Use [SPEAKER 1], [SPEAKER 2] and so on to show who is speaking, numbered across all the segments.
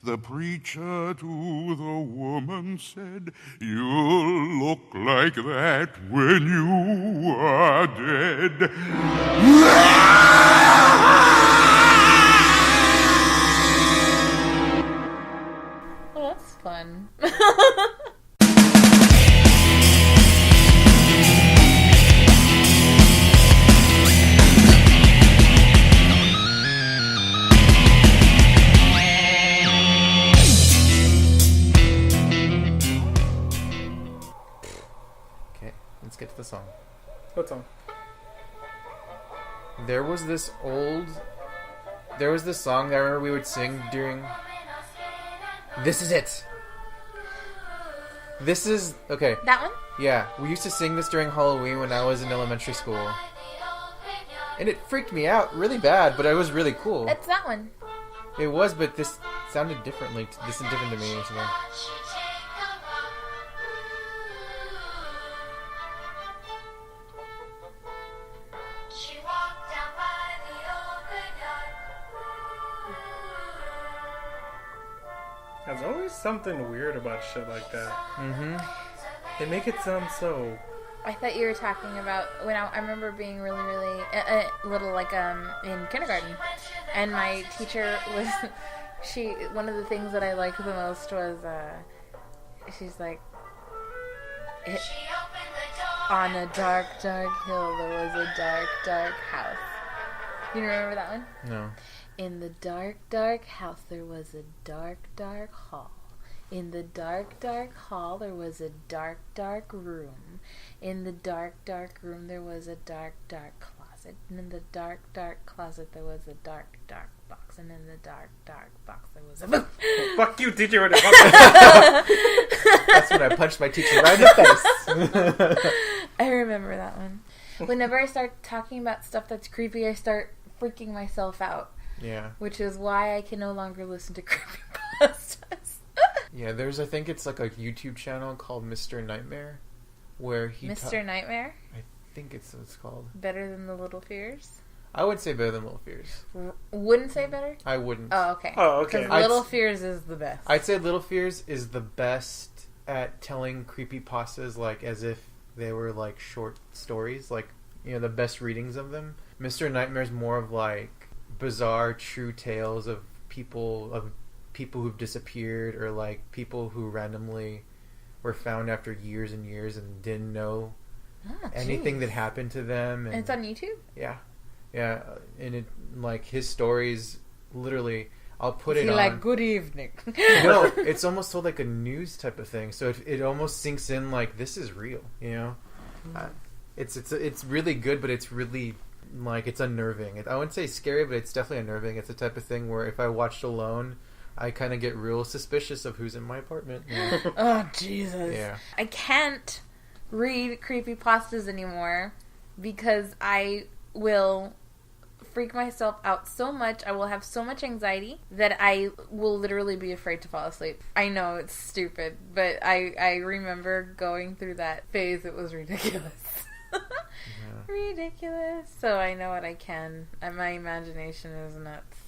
[SPEAKER 1] The preacher to the woman said, "You'll look like that when you are dead."
[SPEAKER 2] Oh, that's fun.
[SPEAKER 3] Let's get to the song.
[SPEAKER 4] What song?
[SPEAKER 3] There was this song that I remember we would sing during... This is it! This is... Okay.
[SPEAKER 2] That one?
[SPEAKER 3] Yeah. We used to sing this during Halloween when I was in elementary school. And it freaked me out really bad, but it was really cool.
[SPEAKER 2] That's that one.
[SPEAKER 3] It was, but this sounded differently. This is different to me or something.
[SPEAKER 4] There's always something weird about shit like that.
[SPEAKER 3] Mm-hmm.
[SPEAKER 4] They make it sound so...
[SPEAKER 2] I thought you were talking about when I remember being really, really little, like in kindergarten, and my teacher was one of the things that I liked the most was she's like, on a dark, dark hill there was a dark, dark house. You remember that one?
[SPEAKER 3] No.
[SPEAKER 2] In the dark, dark house there was a dark, dark hall. In the dark, dark hall there was a dark, dark room. In the dark, dark room there was a dark, dark closet. And in the dark, dark closet there was a dark, dark box. And in the dark, dark box there was a...
[SPEAKER 4] Fuck you, teacher!
[SPEAKER 3] That's when I punched my teacher right in the face.
[SPEAKER 2] I remember that one. Whenever I start talking about stuff that's creepy, I start freaking myself out.
[SPEAKER 3] Yeah.
[SPEAKER 2] Which is why I can no longer listen to creepypastas.
[SPEAKER 3] Yeah, I think it's like a YouTube channel called Mr. Nightmare, where he...
[SPEAKER 2] Mr. Nightmare?
[SPEAKER 3] I think it's what it's called.
[SPEAKER 2] Better than the Little Fears?
[SPEAKER 3] I would say better than Little Fears.
[SPEAKER 2] Wouldn't say better?
[SPEAKER 3] I wouldn't.
[SPEAKER 2] Oh, okay.
[SPEAKER 4] Oh, okay.
[SPEAKER 2] Because Little Fears is the best.
[SPEAKER 3] I'd say Little Fears is the best at telling creepypastas like as if they were like short stories, like, you know, the best readings of them. Mr. Nightmare's more of like bizarre true tales of people who've disappeared, or like people who randomly were found after years and years and didn't know anything that happened to them.
[SPEAKER 2] And it's on YouTube?
[SPEAKER 3] Yeah. And it, like, his stories, literally, I'll put it on...
[SPEAKER 2] like, good evening.
[SPEAKER 3] No, it's almost told like a news type of thing. So it almost sinks in like, this is real, you know? It's really good, but it's really... like, it's unnerving. I wouldn't say scary, but it's definitely unnerving. It's the type of thing where if I watched alone, I kind of get real suspicious of who's in my apartment. Yeah.
[SPEAKER 2] Oh, Jesus.
[SPEAKER 3] Yeah.
[SPEAKER 2] I can't read creepypastas anymore because I will freak myself out so much. I will have so much anxiety that I will literally be afraid to fall asleep. I know it's stupid, but I remember going through that phase. It was ridiculous. Ridiculous. So I know what I can. And my imagination is nuts.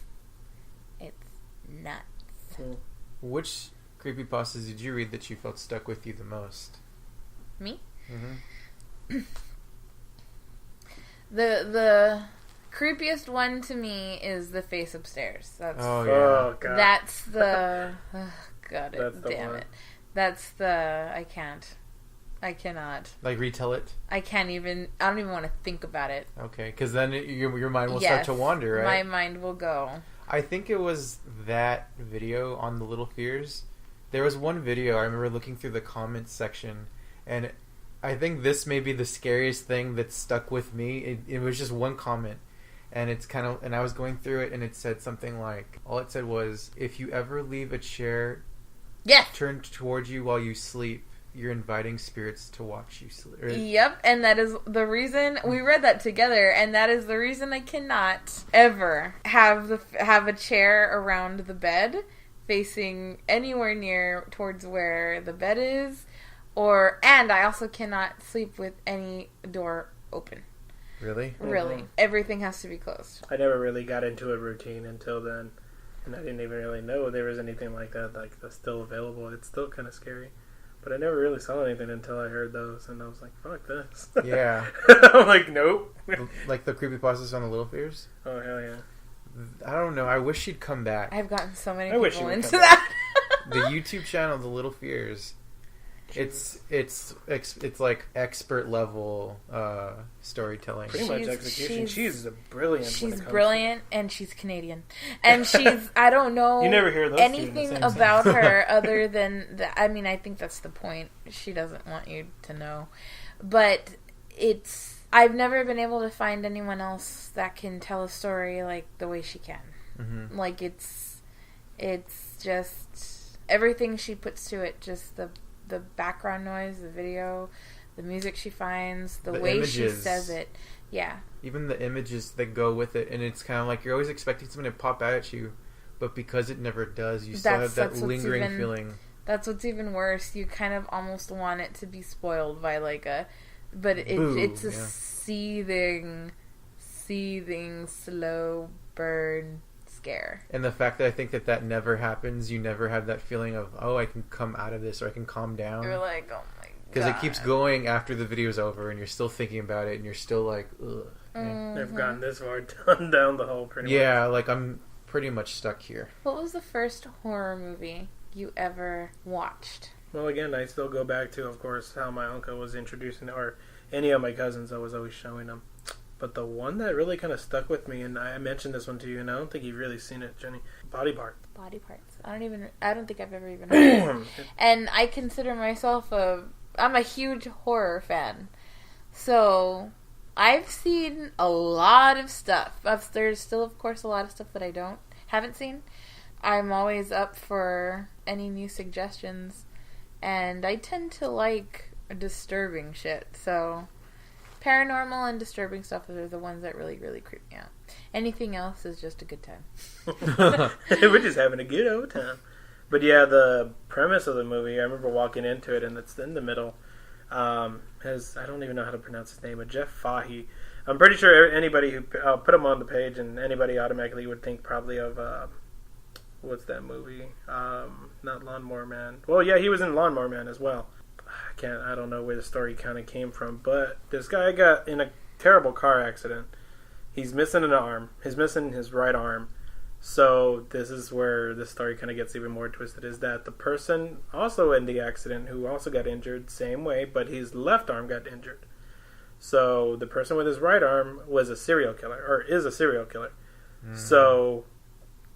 [SPEAKER 2] It's nuts.
[SPEAKER 3] Which creepypastas did you read that you felt stuck with you the most?
[SPEAKER 2] Me?
[SPEAKER 3] Mm-hmm.
[SPEAKER 2] The creepiest one to me is the face upstairs. That's
[SPEAKER 4] Oh, God.
[SPEAKER 2] That's the God
[SPEAKER 4] That's the
[SPEAKER 2] damn
[SPEAKER 4] one.
[SPEAKER 2] it. That's the I cannot.
[SPEAKER 3] Like, retell it?
[SPEAKER 2] I don't even want to think about it.
[SPEAKER 3] Okay, because then your mind will start to wander, right?
[SPEAKER 2] My mind will go.
[SPEAKER 3] I think it was that video on the Little Fears. There was one video I remember looking through the comments section, and I think this may be the scariest thing that stuck with me. It was just one comment, and and I was going through it, and it said something like, all it said was, if you ever leave a chair turned towards you while you sleep, you're inviting spirits to watch you sleep.
[SPEAKER 2] Yep, and that is the reason we read that together, and that is the reason I cannot ever have a chair around the bed facing anywhere near towards where the bed is, and I also cannot sleep with any door open.
[SPEAKER 3] Really?
[SPEAKER 2] Really. Everything has to be closed.
[SPEAKER 4] I never really got into a routine until then. And I didn't even really know there was anything like that, like, that's still available. It's still kind of scary. But I never really saw anything until I heard those, and I was like, fuck this.
[SPEAKER 3] Yeah.
[SPEAKER 4] I'm like, nope.
[SPEAKER 3] Like the creepypastas on the Little Fears?
[SPEAKER 4] Oh, hell yeah.
[SPEAKER 3] I don't know. I wish she'd come back.
[SPEAKER 2] I've gotten so many
[SPEAKER 4] I wish
[SPEAKER 2] people
[SPEAKER 4] you would
[SPEAKER 2] into
[SPEAKER 4] come
[SPEAKER 2] that.
[SPEAKER 3] The YouTube channel, The Little Fears, it's like expert level storytelling.
[SPEAKER 4] Pretty much execution. She's brilliant.
[SPEAKER 2] She's brilliant, and she's Canadian, and she's I don't know
[SPEAKER 4] You never hear those two in the
[SPEAKER 2] anything
[SPEAKER 4] same
[SPEAKER 2] about
[SPEAKER 4] sentence.
[SPEAKER 2] her other than that. I mean, I think that's the point. She doesn't want you to know, but I've never been able to find anyone else that can tell a story like the way she can.
[SPEAKER 3] Mm-hmm.
[SPEAKER 2] Like it's just everything she puts to it. Just the background noise, the video, the music she finds, the way
[SPEAKER 3] images.
[SPEAKER 2] she says it. Yeah.
[SPEAKER 3] Even the images that go with it, and it's kind of like you're always expecting something to pop out at you, but because it never does, you still have that lingering feeling.
[SPEAKER 2] That's what's even worse. You kind of almost want it to be spoiled by like but it's a seething, slow burn scare.
[SPEAKER 3] And the fact that I think that never happens, you never have that feeling of, oh, I can come out of this, or I can calm down.
[SPEAKER 2] You're like, oh my god.
[SPEAKER 3] Because it keeps going after the video's over, and you're still thinking about it, and you're still like, ugh.
[SPEAKER 2] Mm-hmm.
[SPEAKER 4] They've gotten this far down the hole pretty much.
[SPEAKER 3] Yeah, like I'm pretty much stuck here.
[SPEAKER 2] What was the first horror movie you ever watched?
[SPEAKER 4] Well, again, I still go back to, of course, how my uncle was introducing, or any of my cousins, I was always showing them. But the one that really kind of stuck with me, and I mentioned this one to you, and I don't think you've really seen it, Jenny. Body Part.
[SPEAKER 2] Body Parts. I don't think I've ever even heard of it. And I consider myself I'm a huge horror fan. So I've seen a lot of stuff. There's still, of course, a lot of stuff that I haven't seen. I'm always up for any new suggestions, and I tend to like disturbing shit. So paranormal and disturbing stuff are the ones that really, really creep me out. Anything else is just a good time.
[SPEAKER 4] We're just having a good old time. But yeah, the premise of the movie, I remember walking into it, and it's in the middle. Has, I don't even know how to pronounce his name, but Jeff Fahey. I'm pretty sure anybody who I'll put him on the page, and anybody automatically would think probably of what's that movie? Not Lawnmower Man. Well, yeah, he was in Lawnmower Man as well. I don't know where the story kind of came from, but this guy got in a terrible car accident. He's missing an arm. He's missing his right arm. So this is where the story kind of gets even more twisted, is that the person also in the accident who also got injured, same way, but his left arm got injured. So the person with his right arm was a serial killer, or is a serial killer. Mm. So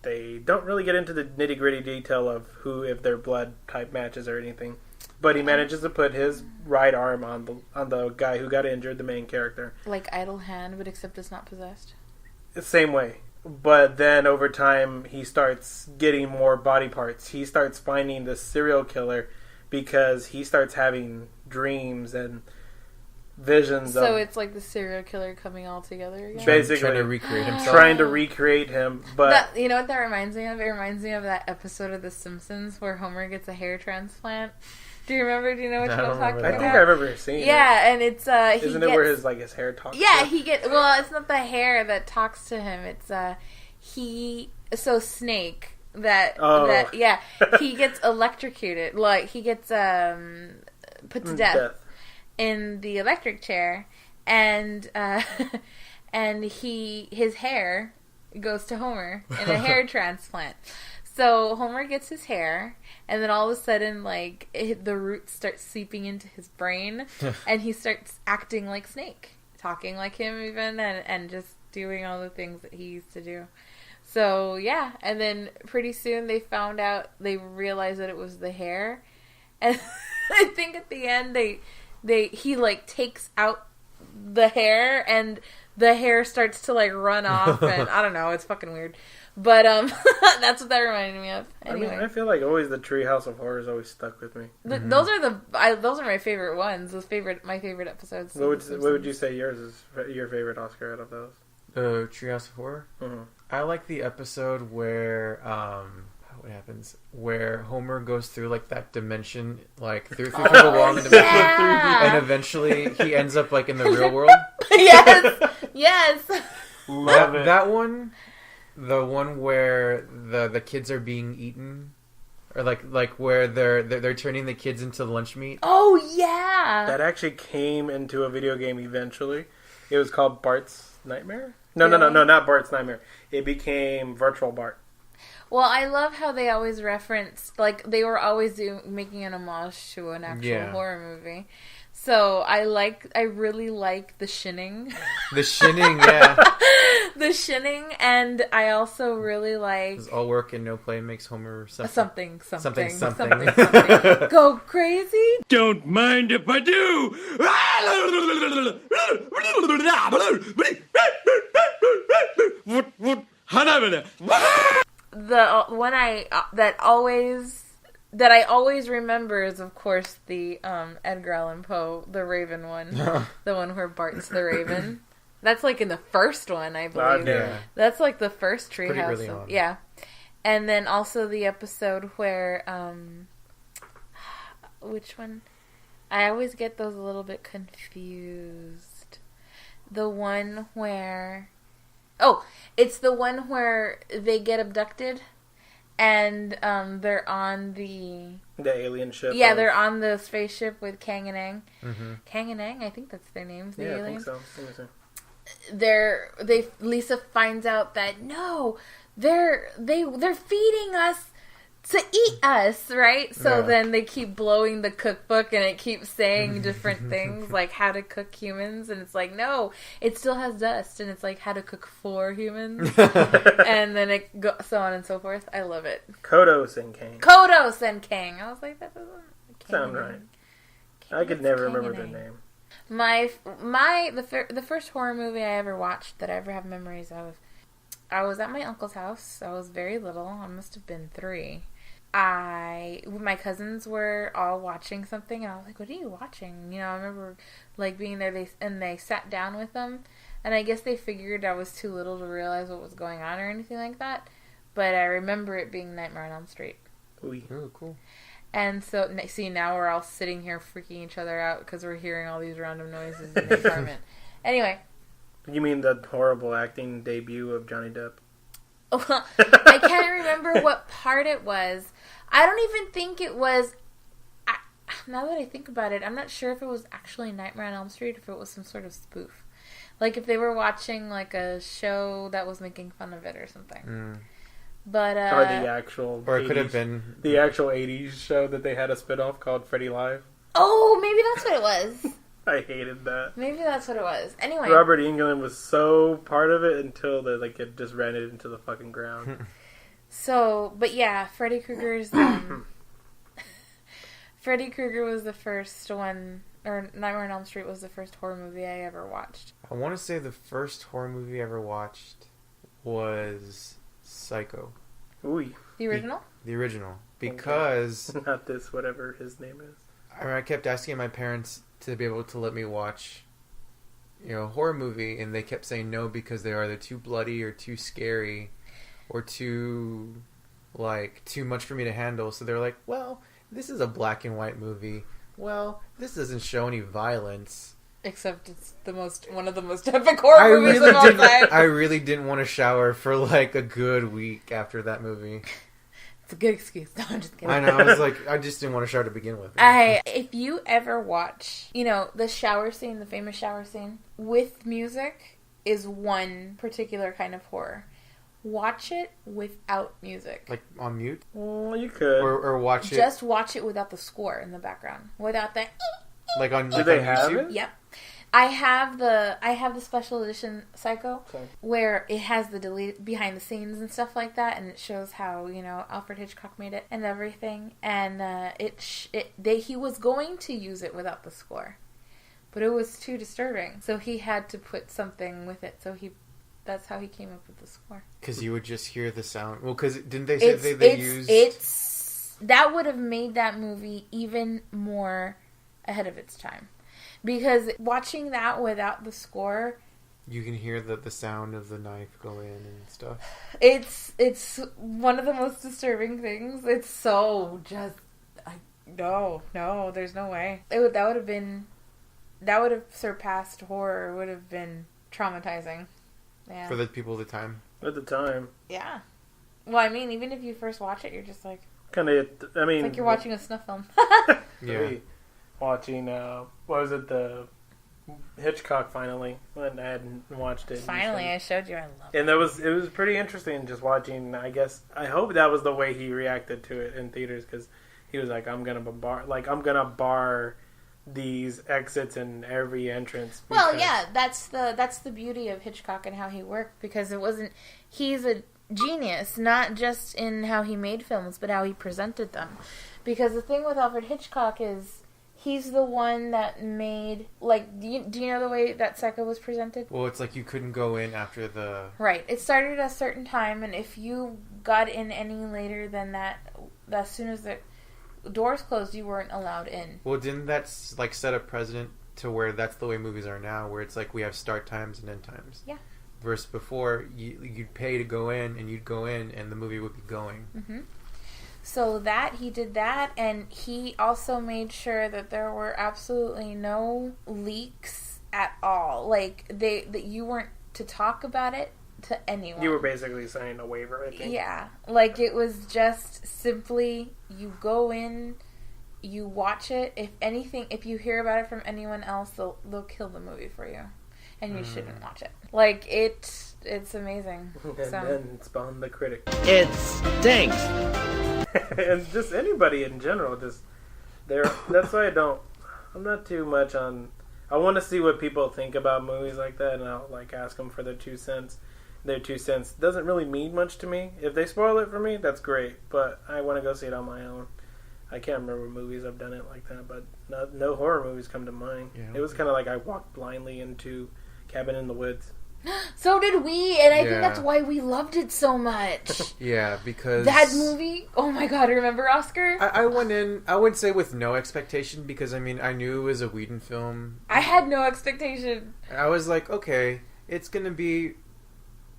[SPEAKER 4] they don't really get into the nitty-gritty detail of if their blood type matches or anything. But he manages to put his right arm on the guy who got injured, the main character.
[SPEAKER 2] Like Idle Hand, but except it's not possessed.
[SPEAKER 4] Same way. But then over time, he starts getting more body parts. He starts finding this serial killer because he starts having dreams and visions.
[SPEAKER 2] So it's like the serial killer coming all together again?
[SPEAKER 4] Basically.
[SPEAKER 3] Trying to recreate himself.
[SPEAKER 4] Trying to recreate him. But
[SPEAKER 2] you know what that reminds me of? It reminds me of that episode of The Simpsons where Homer gets a hair transplant. Do you remember? Do you know what I'm talking about?
[SPEAKER 4] I think I remember seeing it.
[SPEAKER 2] Yeah, and it's
[SPEAKER 4] Isn't it where his hair talks?
[SPEAKER 2] Yeah, well, it's not the hair that talks to him. It's Snake he gets electrocuted. Like he gets put to death in the electric chair, and and his hair goes to Homer in a hair transplant. So Homer gets his hair, and then all of a sudden, like, the roots start seeping into his brain, and he starts acting like Snake, talking like him even, and just doing all the things that he used to do. So, yeah, and then pretty soon they realized that it was the hair, and I think at the end he like takes out the hair, and the hair starts to like run off, and I don't know, it's fucking weird. But that's what that reminded me of. Anyway.
[SPEAKER 4] I mean, I feel like always the Treehouse of Horrors always stuck with me.
[SPEAKER 2] Those are my favorite ones. My favorite episodes.
[SPEAKER 4] What would you say yours is your favorite Oscar out of those?
[SPEAKER 3] The Treehouse of Horror.
[SPEAKER 4] Mm-hmm.
[SPEAKER 3] I like the episode where what happens where Homer goes through like that dimension, like through the wall in the dimension, and eventually he ends up like in the real world.
[SPEAKER 2] Yes.
[SPEAKER 4] Love it.
[SPEAKER 3] That one. The one where the kids are being eaten, or like where they're turning the kids into lunch meat.
[SPEAKER 2] Oh yeah.
[SPEAKER 4] That actually came into a video game eventually. It was called Bart's Nightmare. No, not Bart's Nightmare. It became Virtual Bart.
[SPEAKER 2] Well, I love how they always reference, like, they were always making an homage to an actual horror movie. So I really like the shinning.
[SPEAKER 3] The shinning, yeah.
[SPEAKER 2] The shinning, and I also really like...
[SPEAKER 3] 'Cause all work and no play makes Homer
[SPEAKER 2] something.
[SPEAKER 3] Something.
[SPEAKER 2] Go crazy?
[SPEAKER 5] Don't mind if I do.
[SPEAKER 2] The one that I always remember is, of course, the Edgar Allan Poe, the Raven one. The one where Bart's the Raven. That's like in the first one, I believe.
[SPEAKER 3] Yeah.
[SPEAKER 2] That's like the first Treehouse.
[SPEAKER 3] Pretty early on.
[SPEAKER 2] Yeah. And then also the episode where, which one? I always get those a little bit confused. The one where... Oh, it's the one where they get abducted and they're on the
[SPEAKER 4] alien ship.
[SPEAKER 2] Yeah, they're on the spaceship with Kang and Aang.
[SPEAKER 3] Mm-hmm.
[SPEAKER 2] Kang and Aang, I think that's their names. The aliens.
[SPEAKER 4] I think so.
[SPEAKER 2] Lisa finds out that no, they're feeding us to eat us, right? So then they keep blowing the cookbook and it keeps saying different things like how to cook humans, and it's like, no, it still has dust, and it's like how to cook for humans. And then it so on and so forth. I love it.
[SPEAKER 4] Kodos and Kang.
[SPEAKER 2] I was like, that doesn't
[SPEAKER 4] sound right. I could never remember their name.
[SPEAKER 2] The first horror movie I ever watched that I ever have memories of, I was at my uncle's house. I was very little. I must have been 3. My cousins were all watching something, and I was like, "What are you watching?" You know, I remember like being there. They sat down with them, and I guess they figured I was too little to realize what was going on or anything like that. But I remember it being Nightmare on Elm Street.
[SPEAKER 3] Oh, cool.
[SPEAKER 2] And so, see, now we're all sitting here freaking each other out because we're hearing all these random noises in the apartment. Anyway.
[SPEAKER 4] You mean the horrible acting debut of Johnny Depp?
[SPEAKER 2] I can't remember what part it was. I don't even think it was... now that I think about it, I'm not sure if it was actually Nightmare on Elm Street or if it was some sort of spoof. Like if they were watching like a show that was making fun of it or something.
[SPEAKER 3] Mm.
[SPEAKER 2] But
[SPEAKER 4] or the actual...
[SPEAKER 3] Or it could have been...
[SPEAKER 4] The actual 80s show that they had a spinoff called Freddy Live.
[SPEAKER 2] Oh, maybe that's what it was.
[SPEAKER 4] I hated that.
[SPEAKER 2] Maybe that's what it was. Anyway.
[SPEAKER 4] Robert Englund was so part of it until it just ran it into the fucking ground.
[SPEAKER 2] So, but yeah, Freddy Krueger's... Freddy Krueger was the first one, or Nightmare on Elm Street was the first horror movie I ever watched.
[SPEAKER 3] I want to say the first horror movie I ever watched was Psycho.
[SPEAKER 4] Ooh.
[SPEAKER 2] The original?
[SPEAKER 3] The original. Because...
[SPEAKER 4] Not this, whatever his name is.
[SPEAKER 3] I kept asking my parents to be able to let me watch, a horror movie, and they kept saying no because they're either too bloody or too scary or too much for me to handle. So they're like, well, this is a black and white movie. Well, this doesn't show any violence.
[SPEAKER 2] Except it's one of the most epic horror movies of all time.
[SPEAKER 3] I really didn't want to shower for like a good week after that movie.
[SPEAKER 2] It's a good excuse. No, I'm just kidding.
[SPEAKER 3] I know. I was like, I just didn't want to shower to begin with.
[SPEAKER 2] If you ever watch, the shower scene, the famous shower scene, with music is one particular kind of horror. Watch it without music.
[SPEAKER 3] Like on mute?
[SPEAKER 4] Well, you could.
[SPEAKER 3] Or watch it.
[SPEAKER 2] Just watch it without the score in the background. Without that.
[SPEAKER 3] Like on
[SPEAKER 4] Do they
[SPEAKER 3] on
[SPEAKER 4] have
[SPEAKER 3] YouTube?
[SPEAKER 4] it?
[SPEAKER 2] Yep. I have the special edition Psycho, where it has the deleted behind the scenes and stuff like that, and it shows how Alfred Hitchcock made it and everything. And he was going to use it without the score, but it was too disturbing, so he had to put something with it. So that's how he came up with the score.
[SPEAKER 3] Because you would just hear the sound. Well, because didn't they say they used...
[SPEAKER 2] That would have made that movie even more ahead of its time. Because watching that without the score...
[SPEAKER 3] You can hear the sound of the knife go in and stuff.
[SPEAKER 2] It's one of the most disturbing things. It's so just... No, there's no way. That would have surpassed horror. It would have been traumatizing. Yeah.
[SPEAKER 3] For the people of the time.
[SPEAKER 4] At the time.
[SPEAKER 2] Yeah. Well, I mean, even if you first watch it, you're just like...
[SPEAKER 4] Kind of, I mean...
[SPEAKER 2] It's like you're watching a snuff film.
[SPEAKER 3] Yeah.
[SPEAKER 4] Watching, what was it, the Hitchcock finally, when I hadn't watched it.
[SPEAKER 2] Finally, I showed you. I love it.
[SPEAKER 4] And it was pretty interesting just watching, I hope that was the way he reacted to it in theaters, because he was like, I'm gonna bar these exits in every entrance.
[SPEAKER 2] Well, yeah, that's the beauty of Hitchcock and how he worked, because he's a genius, not just in how he made films, but how he presented them. Because the thing with Alfred Hitchcock is he's the one that made, like, do you know the way that Psycho was presented?
[SPEAKER 3] Well, it's like you couldn't go in after the...
[SPEAKER 2] Right. It started at a certain time, and if you got in any later than that, as soon as the doors closed, you weren't allowed in.
[SPEAKER 3] Well, didn't that, like, set a precedent to where that's the way movies are now, where it's like we have start times and end times?
[SPEAKER 2] Yeah.
[SPEAKER 3] Versus before, you'd pay to go in, and you'd go in, and the movie would be going.
[SPEAKER 2] Mm-hmm. So he did that, and he also made sure that there were absolutely no leaks at all. Like, that you weren't to talk about it to anyone.
[SPEAKER 4] You were basically signing a waiver, I think.
[SPEAKER 2] Yeah. Like, it was just simply, you go in, you watch it. If you hear about it from anyone else, they'll kill the movie for you. And you shouldn't watch it. Like, it's amazing.
[SPEAKER 4] And
[SPEAKER 2] So.
[SPEAKER 4] then spawn the critic.
[SPEAKER 5] It stinks.
[SPEAKER 4] And just anybody in general, that's why I'm not too much on, I want to see what people think about movies like that, and I'll, like, ask them for their 2 cents. Their 2 cents doesn't really mean much to me. If they spoil it for me, that's great, but I want to go see it on my own. I can't remember movies I've done it like that, but no horror movies come to mind.
[SPEAKER 3] Yeah.
[SPEAKER 4] It was kind of like I walked blindly into Cabin in the Woods.
[SPEAKER 2] So did we, and I think
[SPEAKER 3] Yeah.
[SPEAKER 2] that's why we loved it so much.
[SPEAKER 3] Yeah, because...
[SPEAKER 2] That movie, oh my god, remember Oscar?
[SPEAKER 3] I went in, I would say with no expectation, because, I mean, I knew it was a Whedon film.
[SPEAKER 2] I had no expectation.
[SPEAKER 3] I was like, okay, it's gonna be...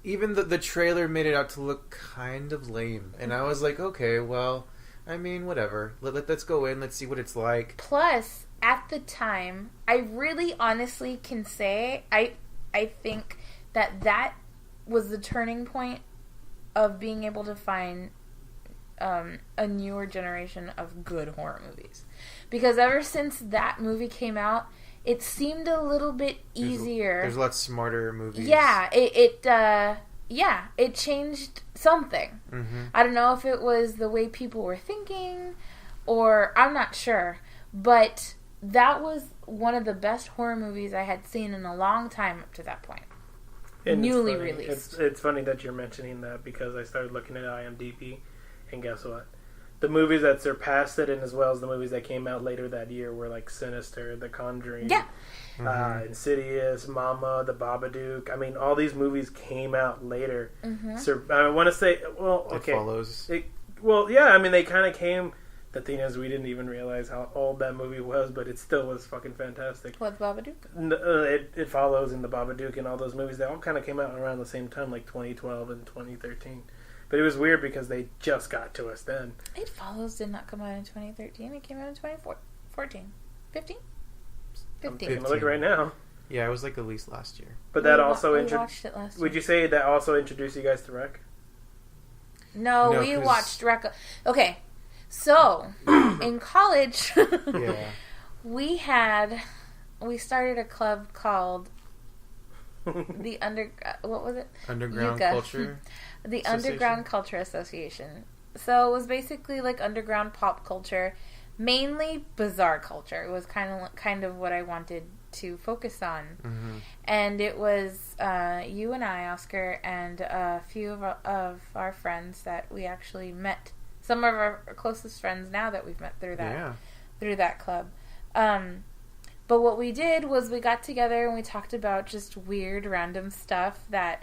[SPEAKER 3] Even the trailer made it out to look kind of lame. And I was like, okay, well, I mean, whatever. Let's go in, let's see what it's like.
[SPEAKER 2] Plus, at the time, I really honestly can say, I think that was the turning point of being able to find a newer generation of good horror movies. Because ever since that movie came out, it seemed a little bit easier.
[SPEAKER 3] There's a lot smarter movies.
[SPEAKER 2] Yeah, it changed something.
[SPEAKER 3] Mm-hmm.
[SPEAKER 2] I don't know if it was the way people were thinking, or I'm not sure. But that was one of the best horror movies I had seen in a long time up to that point.
[SPEAKER 4] And
[SPEAKER 2] Newly
[SPEAKER 4] it's funny.
[SPEAKER 2] released.
[SPEAKER 4] It's funny that you're mentioning that, because I started looking at IMDb, and guess what? The movies that surpassed it, and as well as the movies that came out later that year, were like Sinister, The Conjuring,
[SPEAKER 2] Yeah.
[SPEAKER 4] Insidious, Mama, The Babadook. I mean, all these movies came out later.
[SPEAKER 2] Mm-hmm.
[SPEAKER 4] I want to say, well, okay.
[SPEAKER 3] It follows.
[SPEAKER 4] Well, yeah, I mean, they kind of came... The thing is, we didn't even realize how old that movie was, but it still was fucking fantastic.
[SPEAKER 2] What's Babadook?
[SPEAKER 4] It follows in The Babadook and all those movies. They all kind of came out around the same time, like 2012 and 2013. But it was weird because they just got to us then.
[SPEAKER 2] It Follows did not come out in 2013. It came out in 2014. 15?
[SPEAKER 4] I'm
[SPEAKER 2] 15.
[SPEAKER 4] taking a look right now.
[SPEAKER 3] Yeah, it was like at least last year.
[SPEAKER 4] But that also
[SPEAKER 2] we watched it last
[SPEAKER 4] Would
[SPEAKER 2] year.
[SPEAKER 4] you say that also introduced you guys to Rec?
[SPEAKER 2] No,
[SPEAKER 3] No,
[SPEAKER 2] we
[SPEAKER 3] 'cause-
[SPEAKER 2] watched Recca. Okay, so in college,
[SPEAKER 3] Yeah.
[SPEAKER 2] we started a club called the what was it?
[SPEAKER 3] Underground
[SPEAKER 2] Yucca.
[SPEAKER 3] culture.
[SPEAKER 2] The
[SPEAKER 3] Association?
[SPEAKER 2] Underground Culture Association. So it was basically like underground pop culture, mainly bizarre culture. It was kind of what I wanted to focus on.
[SPEAKER 3] Mm-hmm.
[SPEAKER 2] And it was you and I, Oscar, and a few of our friends that we actually met. Some of our closest friends now that we've met through that club. But what we did was we got together and we talked about just weird, random stuff that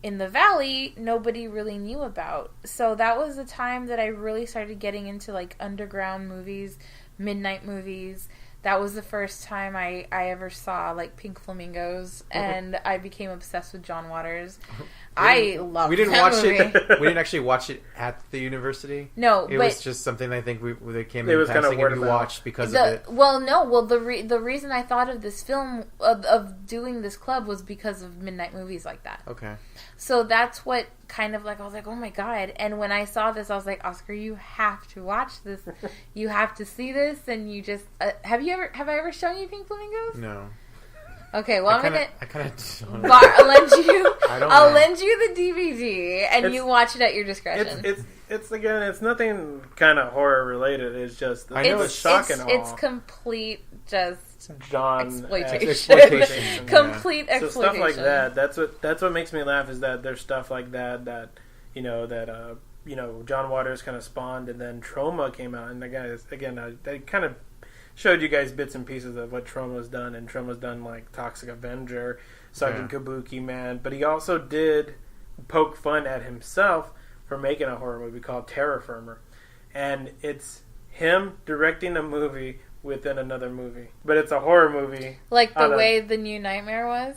[SPEAKER 2] in the Valley nobody really knew about. So that was the time that I really started getting into like underground movies, midnight movies. That was the first time I ever saw like Pink Flamingos, and I became obsessed with John Waters. I love.
[SPEAKER 3] We didn't
[SPEAKER 2] that
[SPEAKER 3] watch
[SPEAKER 2] movie.
[SPEAKER 3] it. We didn't actually watch it at the university.
[SPEAKER 2] No,
[SPEAKER 3] It
[SPEAKER 2] but
[SPEAKER 3] was just something I think they came
[SPEAKER 4] It
[SPEAKER 3] in
[SPEAKER 4] was kind of
[SPEAKER 3] passing
[SPEAKER 4] word
[SPEAKER 3] and we
[SPEAKER 4] of mouth.
[SPEAKER 3] watched because of it.
[SPEAKER 2] the reason I thought of this film of doing this club was because of midnight movies like that.
[SPEAKER 3] Okay.
[SPEAKER 2] So that's what kind of like I was like, oh my god! And when I saw this, I was like, Oscar, you have to watch this. You have to see this. And you just have I ever shown you Pink Flamingos?
[SPEAKER 3] No.
[SPEAKER 2] Okay, well
[SPEAKER 3] I kind of
[SPEAKER 2] I'll lend you.
[SPEAKER 3] I'll
[SPEAKER 2] lend you the DVD, and you watch it at your discretion.
[SPEAKER 4] It's again, it's nothing kind of horror related. It's just
[SPEAKER 3] I know
[SPEAKER 4] it's shock and awe.
[SPEAKER 2] It's complete just
[SPEAKER 4] John
[SPEAKER 3] exploitation.
[SPEAKER 2] Complete
[SPEAKER 4] So
[SPEAKER 2] exploitation.
[SPEAKER 4] stuff like that. That's what makes me laugh is that there's stuff like that John Waters kind of spawned, and then Trauma came out, and the guys again they kind of showed you guys bits and pieces of what Trauma's done, and Trauma's done like Toxic Avenger, Sergeant Kabuki Man, but he also did poke fun at himself for making a horror movie called Terror Firmer, and it's him directing a movie within another movie, but it's a horror movie,
[SPEAKER 2] like the way The New Nightmare was.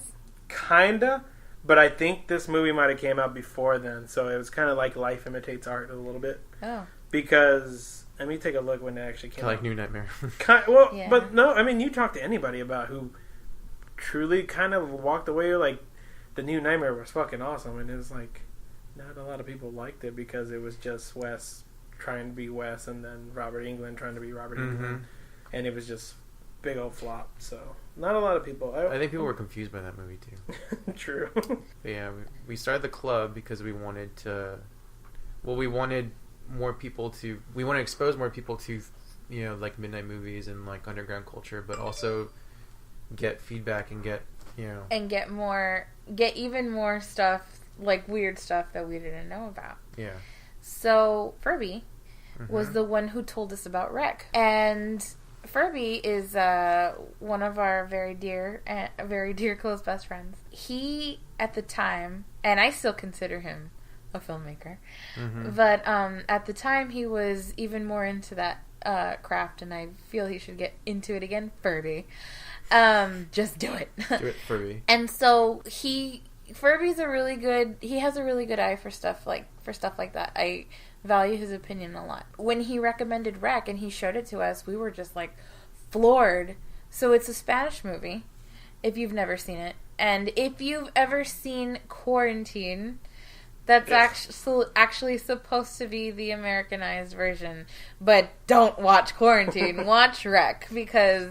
[SPEAKER 4] Kinda, but I think this movie might have came out before then, so it was kind of like Life Imitates Art a little bit.
[SPEAKER 2] Oh,
[SPEAKER 4] Because let me take a look when it actually came out.
[SPEAKER 3] Like New Nightmare.
[SPEAKER 2] Yeah.
[SPEAKER 4] But no, I mean, you talk to anybody about who truly kind of walked away like The New Nightmare was fucking awesome, and it was like not a lot of people liked it because it was just Wes trying to be Wes, and then Robert Englund trying to be Robert Englund, and it was just big old flop. So not a lot of people.
[SPEAKER 3] I think people were confused by that movie too.
[SPEAKER 4] True.
[SPEAKER 3] But yeah, we started the club because we wanted to. Well, we wanted more people to. We want to expose more people to, like midnight movies and like underground culture, but also get feedback and get
[SPEAKER 2] and get even more stuff, like weird stuff that we didn't know about.
[SPEAKER 3] Yeah.
[SPEAKER 2] So Furby was the one who told us about Rec, and Furby is one of our very dear close best friends. He at the time, and I still consider him a filmmaker, but at the time he was even more into that craft, and I feel he should get into it again. Furby, just do it.
[SPEAKER 3] Do it, Furby.
[SPEAKER 2] And so Furby's he has a really good eye for stuff like that. I value his opinion a lot. When he recommended Rec and he showed it to us, we were just like floored. So it's a Spanish movie, if you've never seen it. And if you've ever seen Quarantine, that's actually supposed to be the Americanized version. But don't watch Quarantine. Watch Rec, because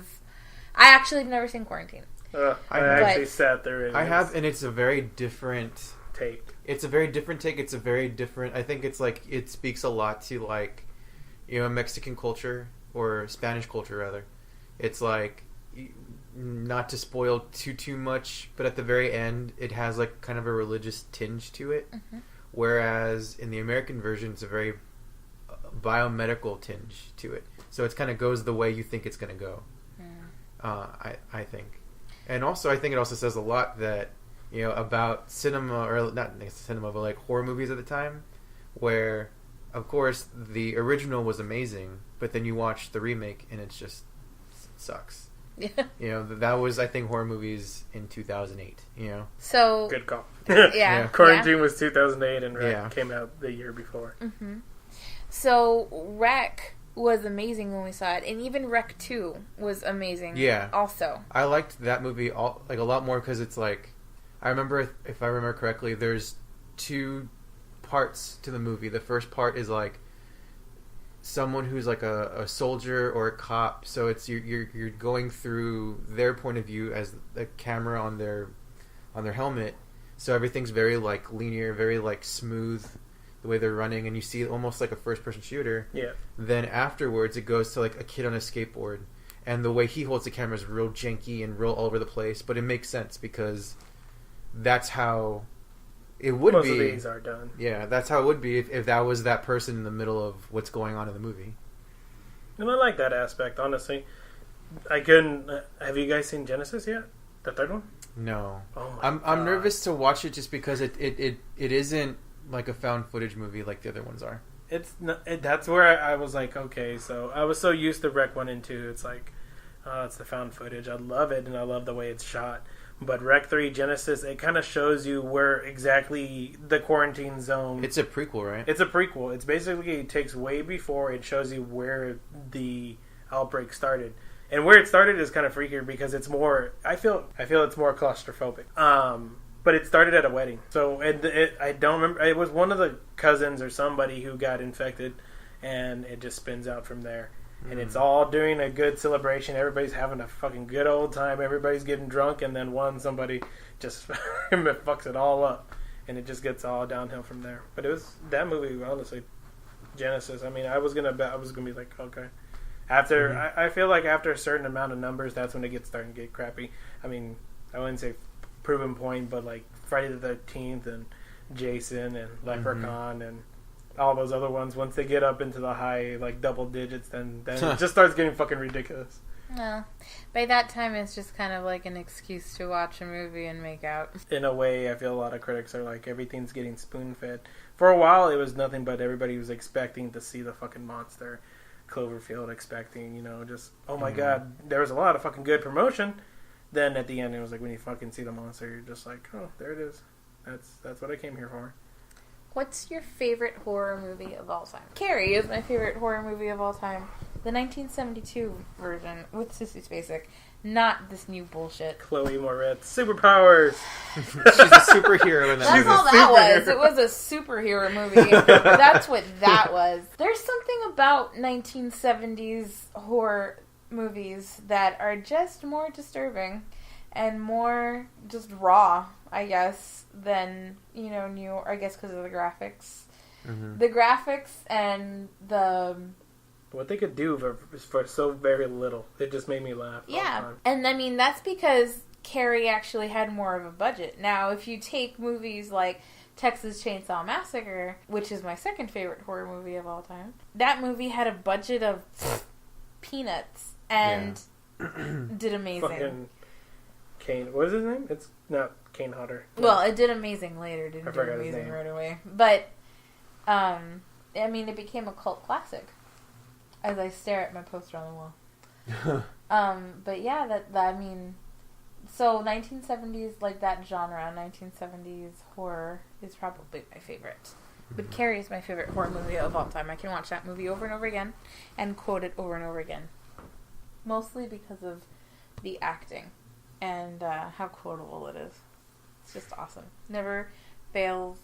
[SPEAKER 2] I actually have never seen Quarantine.
[SPEAKER 4] I actually sat there.
[SPEAKER 3] I have, and it's a very different
[SPEAKER 4] take.
[SPEAKER 3] It's a very different take. It's a very different. I think it's like it speaks a lot to like, Mexican culture or Spanish culture rather. It's like, not to spoil too much, but at the very end, it has like kind of a religious tinge to it. Whereas in the American version, it's a very biomedical tinge to it. So it kind of goes the way you think it's going to go. I think. And also, I think it also says a lot that, about cinema, or not cinema, but like horror movies at the time, where, of course, the original was amazing, but then you watch the remake and it just sucks. Yeah. That was, I think, horror movies in 2008,
[SPEAKER 2] So...
[SPEAKER 4] Good call.
[SPEAKER 2] Yeah.
[SPEAKER 4] Quarantine was 2008 and Rec came out the year before.
[SPEAKER 2] So, Rec was amazing when we saw it, and even Rec 2 was amazing.
[SPEAKER 3] Yeah.
[SPEAKER 2] Also,
[SPEAKER 3] I liked that movie a lot more because it's like, I remember, if I remember correctly, there's two parts to the movie. The first part is like someone who's like a soldier or a cop, so it's you're going through their point of view as a camera on their helmet, so everything's very like linear, very like smooth, the way they're running, and you see almost like a first-person shooter.
[SPEAKER 4] Yeah.
[SPEAKER 3] Then afterwards, it goes to like a kid on a skateboard, and the way he holds the camera is real janky and real all over the place, but it makes sense because that's how it would be.
[SPEAKER 4] Most of these are done.
[SPEAKER 3] Yeah, that's how it would be if that was that person in the middle of what's going on in the movie.
[SPEAKER 4] And I like that aspect, honestly. I couldn't... have you guys seen Genesis yet? The third one?
[SPEAKER 3] No.
[SPEAKER 4] Oh my God.
[SPEAKER 3] I'm nervous to watch it just because it isn't like a found footage movie like the other ones are.
[SPEAKER 4] It's not, that's where I was like, okay, so I was so used to Rec 1 and 2. It's like, it's the found footage. I love it, and I love the way it's shot. But Rec 3 Genesis, it kind of shows you where exactly the quarantine zone...
[SPEAKER 3] It's a prequel, right?
[SPEAKER 4] It's a prequel. It's basically, it takes way before, it shows you where the outbreak started. And where it started is kind of freakier because it's more... I feel it's more claustrophobic. But it started at a wedding. So I don't remember... It was one of the cousins or somebody who got infected, and it just spins out from there. And it's all during a good celebration. Everybody's having a fucking good old time. Everybody's getting drunk, and then somebody just fucks it all up, and it just gets all downhill from there. But it was that movie, honestly, Genesis. I mean, I was gonna be like, okay. After I feel like after a certain amount of numbers, that's when it gets starting to get crappy. I mean, I wouldn't say Proven Point, but like Friday the 13th and Jason and Leprechaun and all those other ones, once they get up into the high, like, double digits, then it just starts getting fucking ridiculous.
[SPEAKER 2] No. By that time, it's just kind of like an excuse to watch a movie and make out.
[SPEAKER 4] In a way, I feel a lot of critics are like, everything's getting spoon-fed. For a while, it was nothing but everybody was expecting to see the fucking monster. Cloverfield expecting, just, oh my god, there was a lot of fucking good promotion. Then at the end, it was like, when you fucking see the monster, you're just like, oh, there it is. That's what I came here for.
[SPEAKER 2] What's your favorite horror movie of all time? Carrie is my favorite horror movie of all time. The 1972 version with Sissy Spacek. Not this new bullshit.
[SPEAKER 4] Chloe Moretz. Superpowers!
[SPEAKER 3] She's a superhero in that
[SPEAKER 2] That's
[SPEAKER 3] movie.
[SPEAKER 2] all that was. It was a superhero movie. That's what that was. There's something about 1970s horror movies that are just more disturbing and more just raw, I guess, than, new, I guess because of the graphics. Mm-hmm. The graphics and the...
[SPEAKER 4] What they could do for so very little. It just made me laugh.
[SPEAKER 2] Yeah, and I mean, that's because Carrie actually had more of a budget. Now, if you take movies like Texas Chainsaw Massacre, which is my second favorite horror movie of all time, that movie had a budget of peanuts and did amazing.
[SPEAKER 4] Fucking Kane. What is his name? It's not Kane Hodder. No.
[SPEAKER 2] Well, it did amazing later. Didn't do amazing right away. But, I mean, it became a cult classic. As I stare at my poster on the wall. But yeah, I mean, so 1970s, like that genre, 1970s horror is probably my favorite. But Carrie is my favorite horror movie of all time. I can watch that movie over and over again and quote it over and over again. Mostly because of the acting and how quotable it is. It's just awesome. Never fails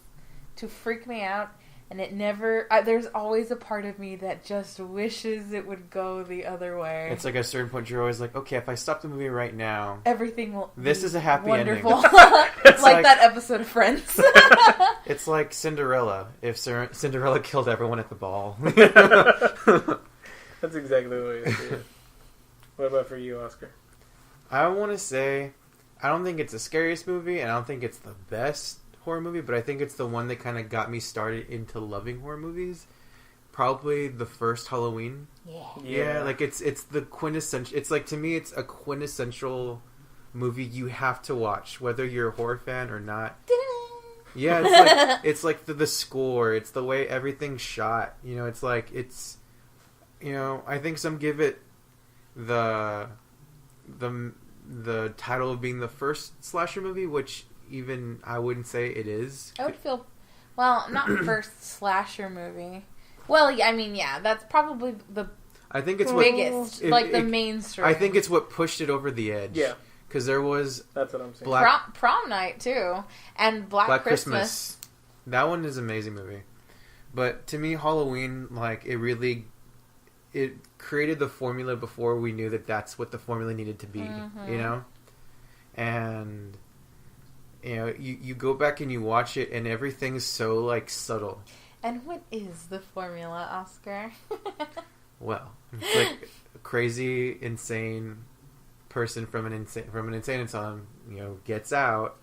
[SPEAKER 2] to freak me out. And it never... there's always a part of me that just wishes it would go the other way.
[SPEAKER 3] It's like at a certain point you're always like, okay, if I stop the movie right now...
[SPEAKER 2] Everything will
[SPEAKER 3] This is a happy
[SPEAKER 2] wonderful.
[SPEAKER 3] ending.
[SPEAKER 2] It's like that episode of Friends.
[SPEAKER 3] It's like Cinderella. If Cinderella killed everyone at the ball.
[SPEAKER 4] That's exactly the way it is. What about for you, Oscar?
[SPEAKER 3] I want to say... I don't think it's the scariest movie, and I don't think it's the best horror movie, but I think it's the one that kind of got me started into loving horror movies. Probably the first Halloween. Yeah, like it's the quintessential. It's like, to me, it's a quintessential movie you have to watch, whether you're a horror fan or not. Yeah, it's like the score. It's the way everything's shot. It's like I think some give it the title of being the first slasher movie, which even I wouldn't say it is.
[SPEAKER 2] I would feel, not first slasher movie. Well, yeah, I mean, yeah, that's probably the
[SPEAKER 3] I think it's
[SPEAKER 2] biggest, the mainstream.
[SPEAKER 3] I think it's what pushed it over the edge.
[SPEAKER 4] Yeah.
[SPEAKER 3] Because there was...
[SPEAKER 4] That's what I'm saying.
[SPEAKER 2] Prom Night, too. And Black Christmas.
[SPEAKER 3] That one is an amazing movie. But to me, Halloween, it created the formula before we knew that that's what the formula needed to be, And... you go back and you watch it, and everything's so, subtle.
[SPEAKER 2] And what is the formula, Oscar?
[SPEAKER 3] Well, it's like a crazy, insane person from an insane asylum, gets out,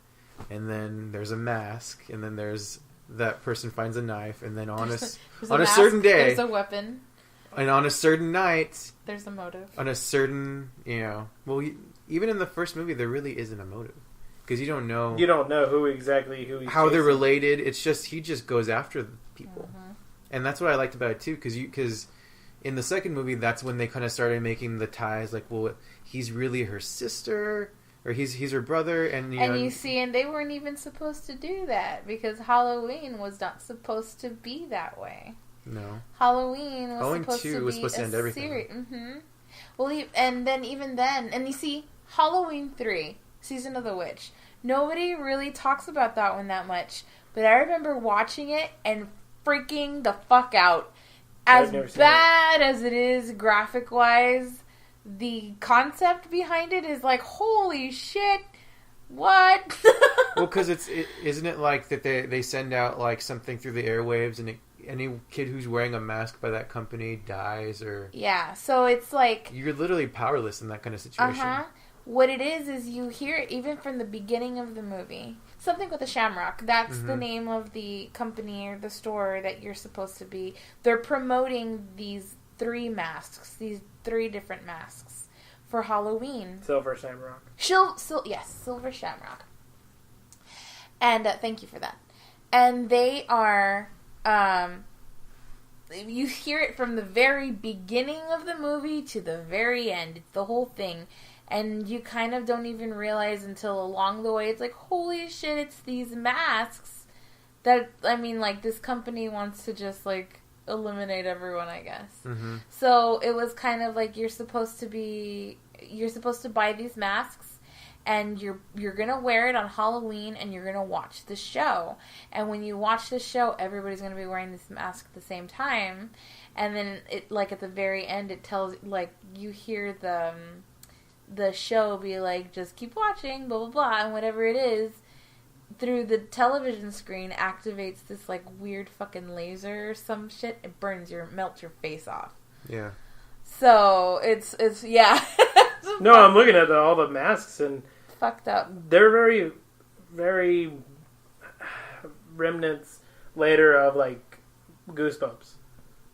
[SPEAKER 3] and then there's a mask, and then there's that person finds a knife, and then on a certain day...
[SPEAKER 2] There's a weapon.
[SPEAKER 3] And on a certain night...
[SPEAKER 2] There's a motive. On
[SPEAKER 3] a certain, even in the first movie, there really isn't a motive. Because you don't know
[SPEAKER 4] who he's
[SPEAKER 3] how they're related. It's just he just goes after people, and that's what I liked about it too. Because in the second movie, that's when they kind of started making the ties. Like, well, he's really her sister, or he's her brother, and
[SPEAKER 2] you see, and they weren't even supposed to do that because Halloween was not supposed to be that way.
[SPEAKER 3] No.
[SPEAKER 2] Halloween was
[SPEAKER 3] 2 was supposed to end everything.
[SPEAKER 2] Well, and then even then, and you see, Halloween 3, Season of the Witch. Nobody really talks about that one that much, but I remember watching it and freaking the fuck out. As bad as it is graphic-wise, the concept behind it is like, holy shit, what?
[SPEAKER 3] Well, because isn't it like that they send out like something through the airwaves, and any kid who's wearing a mask by that company dies, or
[SPEAKER 2] yeah, so it's like
[SPEAKER 3] you're literally powerless in that kind of situation.
[SPEAKER 2] What it is you hear it even from the beginning of the movie. Something with a shamrock. That's the name of the company or the store that you're supposed to be. They're promoting these 3 masks, these 3 different masks for Halloween.
[SPEAKER 4] Silver Shamrock.
[SPEAKER 2] Yes, Silver Shamrock. And thank you for that. And they are, you hear it from the very beginning of the movie to the very end. It's the whole thing. And you kind of don't even realize until along the way, it's like, holy shit, it's these masks that, I mean, like, this company wants to just, like, eliminate everyone, I guess.
[SPEAKER 3] Mm-hmm.
[SPEAKER 2] So it was kind of like you're supposed to buy these masks, and you're going to wear it on Halloween, and you're going to watch the show. And when you watch the show, everybody's going to be wearing this mask at the same time. And then, it like, at the very end, it tells, like, you hear the show be like, just keep watching, blah, blah, blah, and whatever it is, through the television screen activates this, like, weird fucking laser or some shit. It melts your face off.
[SPEAKER 3] Yeah.
[SPEAKER 2] So, it's yeah.
[SPEAKER 4] No, I'm looking at all the masks, and
[SPEAKER 2] fucked up.
[SPEAKER 4] They're very, very remnants later of, like, Goosebumps.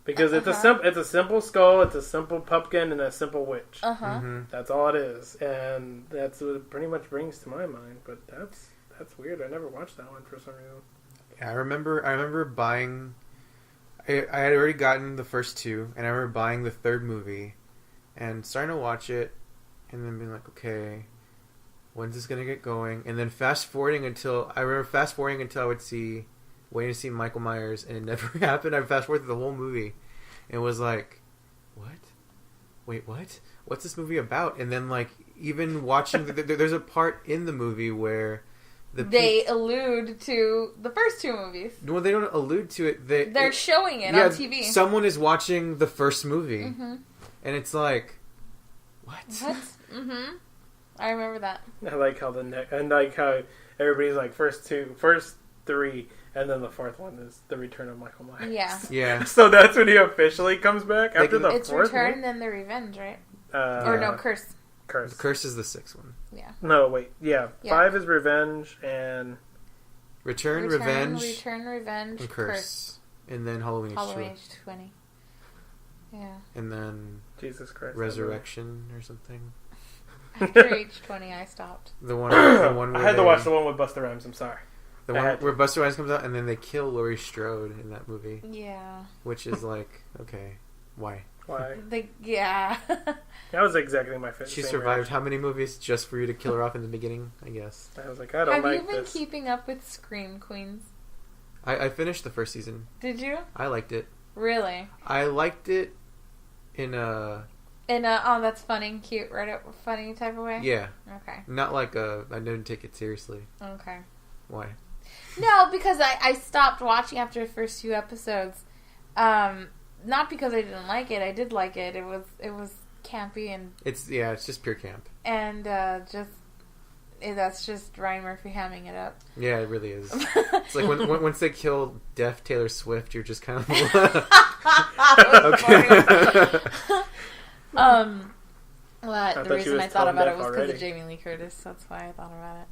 [SPEAKER 4] Because it's a simple skull, it's a simple pumpkin, and a simple witch. That's all it is, and that's what it pretty much brings to my mind. But that's weird. I never watched that one for some reason.
[SPEAKER 3] Yeah, I remember buying. I had already gotten the first 2, and I remember buying the 3rd movie, and starting to watch it, and then being like, okay, when's this gonna get going? And then fast forwarding until I would waiting to see Michael Myers, and it never happened. I fast forwarded the whole movie, and was like, what? Wait, what? What's this movie about? And then, like, even watching, there's a part in the movie where
[SPEAKER 2] they allude to the first 2 movies.
[SPEAKER 3] No, they don't allude to it.
[SPEAKER 2] They're showing it on TV.
[SPEAKER 3] Someone is watching the first movie, and it's like, what?
[SPEAKER 2] I remember that.
[SPEAKER 4] I like how how everybody's like first 3. And then the 4th one is the return of Michael Myers.
[SPEAKER 2] Yeah.
[SPEAKER 3] Yeah.
[SPEAKER 4] So that's when he officially comes back after the 4th.
[SPEAKER 2] It's return and then the revenge, right? Or no, curse.
[SPEAKER 3] The curse is the 6th one.
[SPEAKER 2] Yeah.
[SPEAKER 4] No, wait. Yeah. 5 is revenge and
[SPEAKER 3] return, revenge,
[SPEAKER 2] and
[SPEAKER 3] curse. And then Halloween
[SPEAKER 2] Age 20. Yeah.
[SPEAKER 3] And then
[SPEAKER 4] Jesus Christ.
[SPEAKER 3] Resurrection or something.
[SPEAKER 2] After age 20, I stopped.
[SPEAKER 3] The one where
[SPEAKER 4] I had to watch the one with Busta Rhymes. I'm sorry.
[SPEAKER 3] The one where Busta Rhymes comes out, and then they kill Laurie Strode in that movie.
[SPEAKER 2] Yeah.
[SPEAKER 3] Which is like, okay, why?
[SPEAKER 4] Why?
[SPEAKER 2] Yeah.
[SPEAKER 4] That was exactly my favorite.
[SPEAKER 3] She survived how many movies just for you to kill her off in the beginning, I guess.
[SPEAKER 4] I was like, I don't like this.
[SPEAKER 2] Have you been keeping up with Scream Queens?
[SPEAKER 3] I finished the first season.
[SPEAKER 2] Did you?
[SPEAKER 3] I liked it.
[SPEAKER 2] Really?
[SPEAKER 3] I liked it in a
[SPEAKER 2] oh, that's funny and cute, right? Funny type of way?
[SPEAKER 3] Yeah.
[SPEAKER 2] Okay.
[SPEAKER 3] Not like I didn't take it seriously.
[SPEAKER 2] Okay.
[SPEAKER 3] Why?
[SPEAKER 2] No, because I stopped watching after the first 2 episodes. Not because I didn't like it. I did like it. It was campy and
[SPEAKER 3] it's just pure camp.
[SPEAKER 2] And that's just Ryan Murphy hamming it up.
[SPEAKER 3] Yeah, it really is. It's like once they kill deaf Taylor Swift, you're just kind of
[SPEAKER 2] okay. Well, the reason I thought about it was because of Jamie Lee Curtis. That's why I thought about it.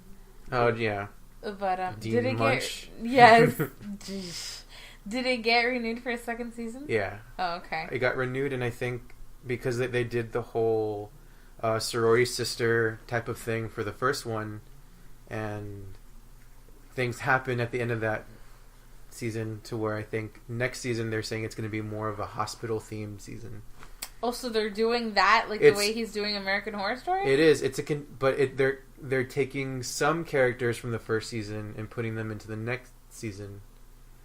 [SPEAKER 3] Oh yeah.
[SPEAKER 2] But
[SPEAKER 3] Dean
[SPEAKER 2] did it
[SPEAKER 3] Munch.
[SPEAKER 2] get yes? Did it get renewed for a 2nd season?
[SPEAKER 3] Yeah.
[SPEAKER 2] Oh, okay.
[SPEAKER 3] It got renewed, and I think because they did the whole sorority sister type of thing for the first one, and things happen at the end of that season to where I think next season they're saying it's going to be more of a hospital themed season.
[SPEAKER 2] Oh, so they're doing that like the way he's doing American Horror Story?
[SPEAKER 3] It is. They're taking some characters from the first season and putting them into the next season.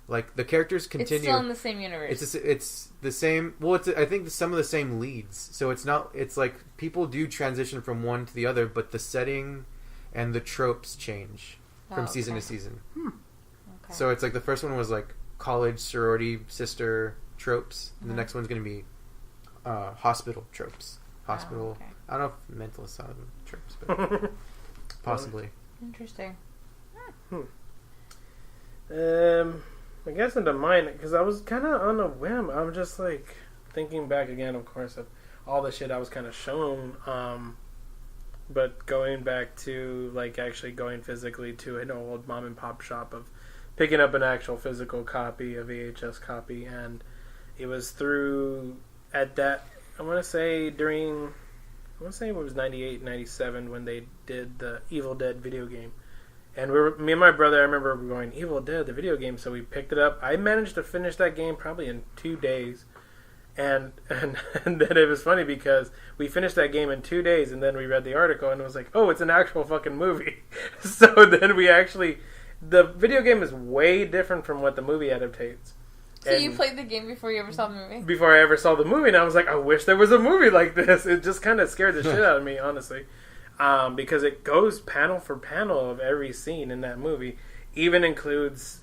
[SPEAKER 3] Like the characters continue.
[SPEAKER 2] It's still in the same universe.
[SPEAKER 3] It's the same. Well, I think some of the same leads. So it's not. It's like people do transition from one to the other, but the setting and the tropes change from season to season.
[SPEAKER 2] Okay.
[SPEAKER 3] So it's like the first one was like college sorority sister tropes, and the next one's going to be hospital tropes. Hospital.
[SPEAKER 2] Oh, okay.
[SPEAKER 3] I don't know if mental asylum tropes, but possibly.
[SPEAKER 2] Interesting.
[SPEAKER 4] I guess into mine, because I was kind of on a whim. I'm just like thinking back again, of course, of all the shit I was kind of shown. But going back to like actually going physically to an old mom and pop shop of picking up an actual physical copy, a VHS copy, and it was through at that. I want to say it was 98, 97 when they did the Evil Dead video game. And me and my brother, I remember going, Evil Dead, the video game, so we picked it up. I managed to finish that game probably in 2 days. And then it was funny because we finished that game in 2 days, and then we read the article, and it was like, oh, it's an actual fucking movie. So then the video game is way different from what the movie adaptates.
[SPEAKER 2] So you played the game before you ever saw the movie?
[SPEAKER 4] Before I ever saw the movie, and I was like, I wish there was a movie like this. It just kind of scared the shit out of me, honestly. Because it goes panel for panel of every scene in that movie. Even includes,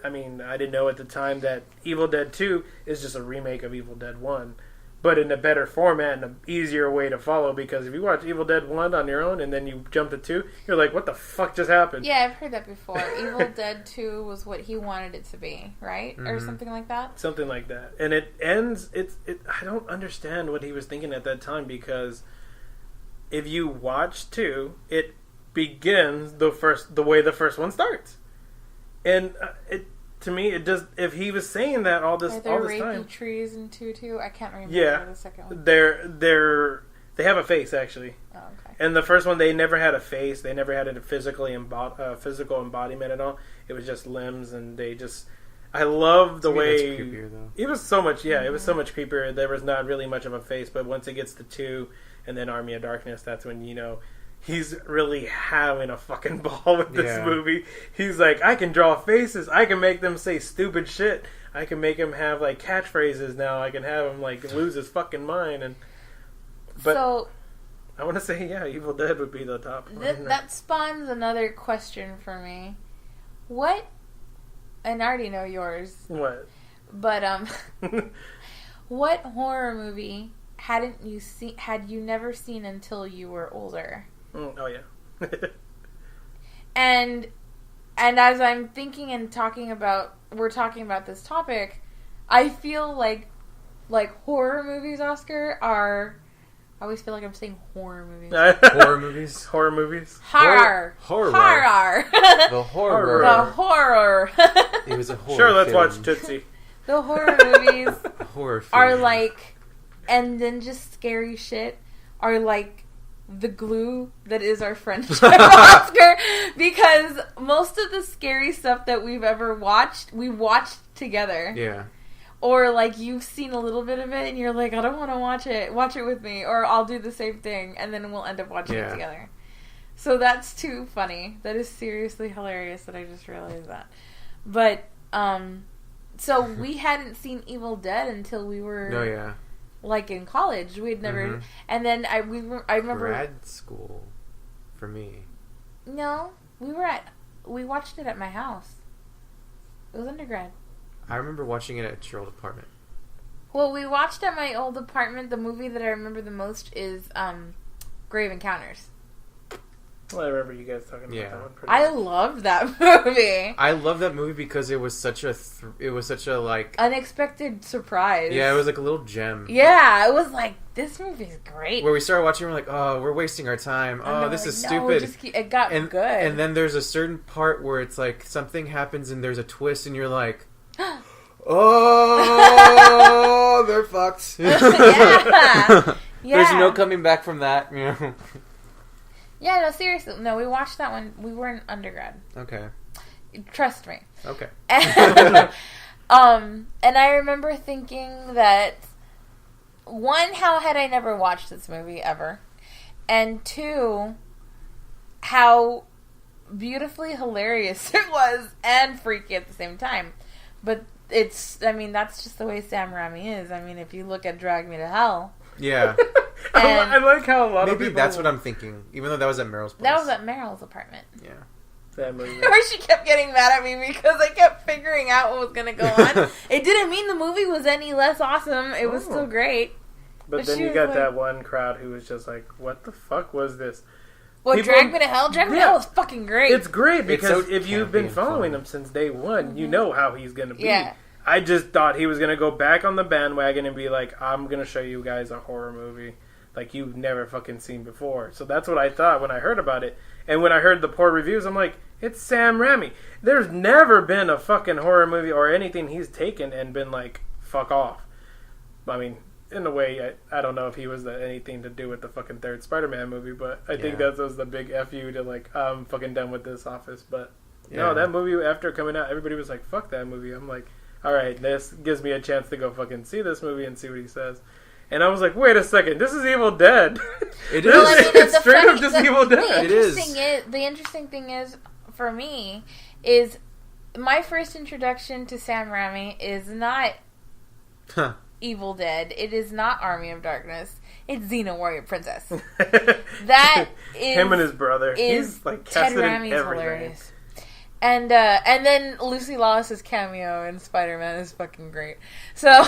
[SPEAKER 4] I didn't know at the time that Evil Dead 2 is just a remake of Evil Dead 1. But in a better format and an easier way to follow. Because if you watch Evil Dead 1 on your own and then you jump to 2, you're like, what the fuck just happened?
[SPEAKER 2] Yeah, I've heard that before. Evil Dead 2 was what he wanted it to be, right? Mm-hmm. Or something like that?
[SPEAKER 4] Something like that. And it ends, I don't understand what he was thinking at that time because if you watch 2, it begins the way the first one starts, and to me it does. If he was saying that all this time,
[SPEAKER 2] trees in 2 too. I can't remember.
[SPEAKER 4] Yeah,
[SPEAKER 2] the second one.
[SPEAKER 4] They have a face actually.
[SPEAKER 2] Oh, okay.
[SPEAKER 4] And the first one they never had a face. They never had a physical embodiment at all. It was just limbs, and they just. I love the way
[SPEAKER 3] that's creepier, though.
[SPEAKER 4] It was so much. Yeah, it was so much creepier. There was not really much of a face, but once it gets to 2. And then Army of Darkness, that's when, he's really having a fucking ball with this movie. He's like, I can draw faces. I can make them say stupid shit. I can make him have, like, catchphrases now. I can have him, like, lose his fucking mind. But I want to say, yeah, Evil Dead would be the top one.
[SPEAKER 2] That spawns another question for me. What, and I already know yours.
[SPEAKER 4] What?
[SPEAKER 2] But, what horror movie had you never seen until you were older?
[SPEAKER 4] Oh yeah.
[SPEAKER 2] and as I'm thinking and we're talking about this topic, I feel like horror movies, Oscar, are. I always feel like I'm saying horror movies.
[SPEAKER 3] Horror movies.
[SPEAKER 4] Horror movies.
[SPEAKER 2] Horror.
[SPEAKER 3] Horror.
[SPEAKER 2] The
[SPEAKER 3] horror.
[SPEAKER 2] The horror.
[SPEAKER 3] It was a horror.
[SPEAKER 4] Sure, let's
[SPEAKER 3] film.
[SPEAKER 4] watch Tootsie.
[SPEAKER 2] The horror movies
[SPEAKER 3] horror
[SPEAKER 2] are like. And then just scary shit are like the glue that is our friendship, Oscar. Because most of the scary stuff that we've ever watched, we watched together.
[SPEAKER 3] Yeah.
[SPEAKER 2] Or like you've seen a little bit of it and you're like, I don't want to watch it. Watch it with me. Or I'll do the same thing. And then we'll end up watching it together. So that's too funny. That is seriously hilarious that I just realized that. But, so we hadn't seen Evil Dead until we were...
[SPEAKER 3] No, yeah.
[SPEAKER 2] Like in college, we'd never, and then I remember
[SPEAKER 3] grad school, for me.
[SPEAKER 2] No, we watched it at my house. It was undergrad.
[SPEAKER 3] I remember watching it at your old apartment.
[SPEAKER 2] Well, we watched at my old apartment. The movie that I remember the most is Grave Encounters.
[SPEAKER 4] Well, I remember you guys talking about that one.
[SPEAKER 2] I loved that movie.
[SPEAKER 3] I love that movie because it was such a like
[SPEAKER 2] unexpected surprise.
[SPEAKER 3] Yeah, it was like a little gem.
[SPEAKER 2] Yeah, it was like this movie's great.
[SPEAKER 3] Where we started watching, we're like, oh, we're wasting our time. Oh, this is stupid.
[SPEAKER 2] It got good.
[SPEAKER 3] And then there's a certain part where it's like something happens and there's a twist, and you're like, oh, they're fucked.
[SPEAKER 2] Yeah.
[SPEAKER 3] There's no coming back from that, you know.
[SPEAKER 2] Yeah, no, seriously. No, we watched that one. We were in undergrad.
[SPEAKER 3] Okay.
[SPEAKER 2] Trust me.
[SPEAKER 3] Okay.
[SPEAKER 2] And I remember thinking that one, how had I never watched this movie ever? And two, how beautifully hilarious it was and freaky at the same time. But that's just the way Sam Raimi is. I mean, if you look at Drag Me to Hell.
[SPEAKER 3] Yeah.
[SPEAKER 4] I like how a lot of people...
[SPEAKER 3] Maybe that's what I'm thinking, even though that was at Meryl's place.
[SPEAKER 2] That was at Meryl's apartment.
[SPEAKER 3] Yeah.
[SPEAKER 4] That movie.
[SPEAKER 2] Where she kept getting mad at me because I kept figuring out what was going to go on. It didn't mean the movie was any less awesome. It was still great.
[SPEAKER 4] But then you got that one crowd who was just like, what the fuck was this?
[SPEAKER 2] What, Drag Me to Hell? Drag Me to Hell was fucking great.
[SPEAKER 4] It's great because
[SPEAKER 3] so
[SPEAKER 4] if you've been following him since day one, you know how he's going to be.
[SPEAKER 2] Yeah.
[SPEAKER 4] I just thought he was going to go back on the bandwagon and be like, I'm going to show you guys a horror movie like you've never fucking seen before. So that's what I thought when I heard about it. And when I heard the poor reviews, I'm like, it's Sam Raimi. There's never been a fucking horror movie or anything he's taken and been like, fuck off. I mean, in a way, I don't know if he was anything to do with the fucking third Spider-Man movie, but I think that was the big FU to like, I'm fucking done with this office. But no, that movie, after coming out, everybody was like, fuck that movie. I'm like, alright, this gives me a chance to go fucking see this movie and see what he says. And I was like, wait a second, this is Evil Dead.
[SPEAKER 3] It is.
[SPEAKER 2] Well, I mean,
[SPEAKER 4] it's straight up just Evil Dead.
[SPEAKER 2] The interesting thing is, for me, is my first introduction to Sam Raimi is not Evil Dead. It is not Army of Darkness. It's Xena Warrior Princess. That is...
[SPEAKER 4] Him and his brother. He's like
[SPEAKER 2] Ted
[SPEAKER 4] casted in
[SPEAKER 2] Raimi's
[SPEAKER 4] everything.
[SPEAKER 2] hilarious. And then Lucy Lawless's cameo in Spider-Man is fucking great. So...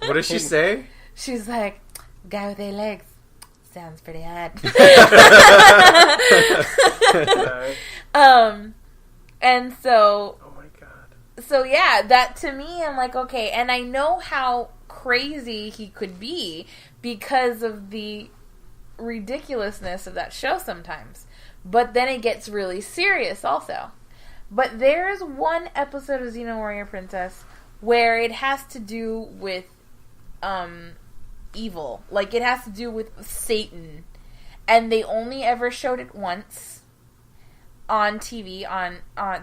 [SPEAKER 3] What does she say?
[SPEAKER 2] She's like, guy with 8 legs. Sounds pretty hot. And so...
[SPEAKER 4] Oh my god.
[SPEAKER 2] So yeah, that to me, I'm like, okay. And I know how crazy he could be because of the ridiculousness of that show sometimes. But then it gets really serious also. But there's one episode of Xena Warrior Princess where it has to do with evil. Like, it has to do with Satan. And they only ever showed it once on TV.